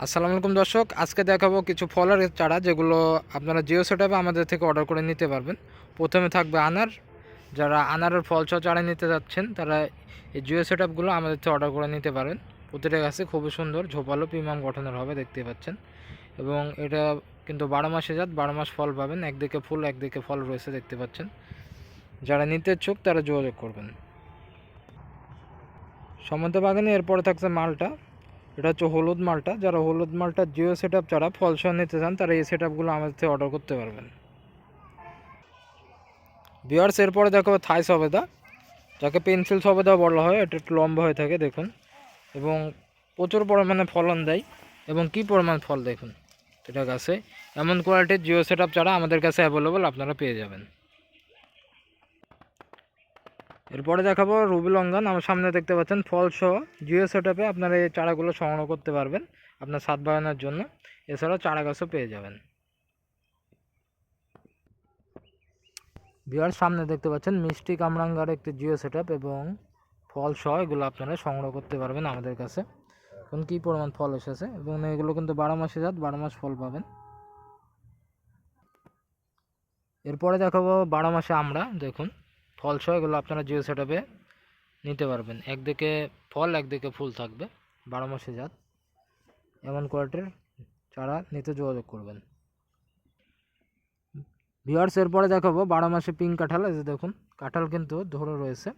আসসালামু আলাইকুম দর্শক, আজকে দেখাবো কিছু ফলের চারা যেগুলো আপনারা জিও সেটআপে আমাদের থেকে অর্ডার করে নিতে পারবেন। প্রথমে থাকবে আনার। যারা আনারের ফল চারা নিতে যাচ্ছেন তারা এই জিও সেটআপগুলো আমাদের থেকে অর্ডার করে নিতে পারেন। প্রতিটা গাছে খুবই সুন্দর ঝোপালো প্রিমিয়াম গঠনের হবে, দেখতে পাচ্ছেন। এবং এটা কিন্তু 12 মাসে জাত, 12 মাস ফল পাবেন। একদিকে ফুল একদিকে ফল রয়েছে, দেখতে পাচ্ছেন। যারা নিতে ইচ্ছুক তারা যোগাযোগ করবেন। সমন্ত বাগানে এরপরে থাকছে মালটা। এটা হচ্ছে হলুদ মালটা। যারা হলুদ মালটা জিও সেটআপ ছাড়া ফলসহ নিতে চান তারা এই সেটআপগুলো আমাদের থেকে অর্ডার করতে পারবেন। ভিউয়ার্স, এরপরে দেখো থাই সবেদা, যাকে পেন্সিল সবেদা বলা হয়। এটা একটু লম্বা হয়ে থাকে দেখুন, এবং প্রচুর পরিমাণে ফলন দেয়। এবং কি পরিমাণ ফল দেখুন এটা গাছে। এমন কোয়ালিটির জিও সেটআপ ছাড়া আমাদের কাছে অ্যাভেলেবল আপনারা পেয়ে যাবেন। এরপরে দেখাবো রুবি লঙ্ঘন। আমার সামনে দেখতে পাচ্ছেন ফলসহ জিও সেটআপে আপনারা এই চারাগুলো সংগ্রহ করতে পারবেন আপনার ছাদ বাগানের জন্য। এছাড়াও চারা গাছও পেয়ে যাবেন। বিয়ার সামনে দেখতে পাচ্ছেন মিষ্টি কামরাঙ্গার একটি জিও সেটআপ এবং ফলসহ এগুলো আপনারা সংগ্রহ করতে পারবেন আমাদের কাছে। এখন কী পরিমাণ ফল এসেছে, এবং এগুলো কিন্তু 12 মাসে জাত, 12 মাস ফল পাবেন। এরপরে দেখাবো 12 মাসে আমরা, দেখুন ফলসহ এগুলো আপনারা জিও সেটআপে নিতে পারবেন। একদিকে ফল একদিকে ফুল থাকবে, 12 মাসে জাত। এমন কোয়ালিটির চারা নিতে যোগাযোগ করবেন। ভিউয়ার্স, এরপরে দেখাবো 12 মাসে পিঙ্ক কাঁঠাল। এই যে দেখুন কাঁঠাল কিন্তু ধরে রয়েছে।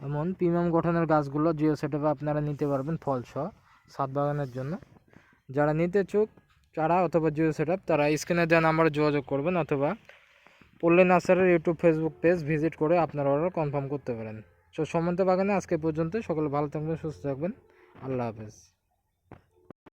এমন প্রিমিয়াম গঠনের গাছগুলো জিও সেটআপে আপনারা নিতে পারবেন ফলসহ ছাদ বাগানের জন্য। যারা নিতে ইচ্ছুক চারা অথবা জিও সেটআপ তারা স্ক্রিনে দেওয়া নাম্বারে যোগাযোগ করবেন, অথবা পল্লী নার্সারির ইউটিউব ফেসবুক পেজ ভিজিট করে আপনার অর্ডার কনফার্ম করতে পারেন। সো সমন্ত বাগানে আজকে পর্যন্ত। সকলে ভালো থাকবেন, সুস্থ থাকবেন। আল্লাহ হাফেজ।